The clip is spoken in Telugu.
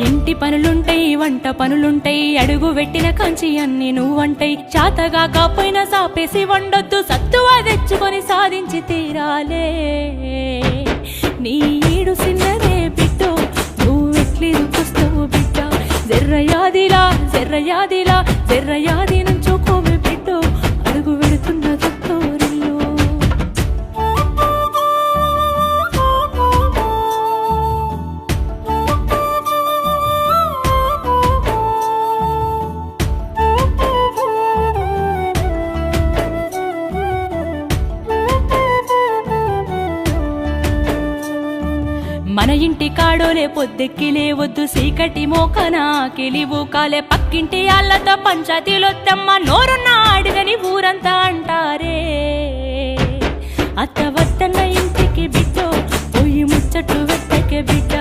ఇంటి పనులుంటాయి వంట పనులుంటాయి అడుగు పెట్టిన కంచి అన్ని నువ్వంటాయి చాతగా కాపోయినా సాపేసి వండొద్దు సత్తువా తెచ్చుకొని సాధించి తీరాలే నీ ఈడు సిన్నదే బిడ్డో నువ్వెట్లిరుకొస్తావు బిడ్డ జర్రయాదిలా జర్రయాదిలా జర్రయాది నుంచోకోవే బిడ్డో అడుగు పెడుతున్న తొట్టూరిలో మన ఇంటి కాడోలే పొద్దెక్కి లేవద్దు సీకటి మోకనా కెలివు కాలే పక్కింటి ఆళ్ళతో పంచాయతీలొద్దమ్మ నోరున్న అడుగని ఊరంతా అంటారే అత్త వద్దన్న ఇంటికి బిడ్డో పోయి ముచ్చట్లు వెట్టకే బిడ్డ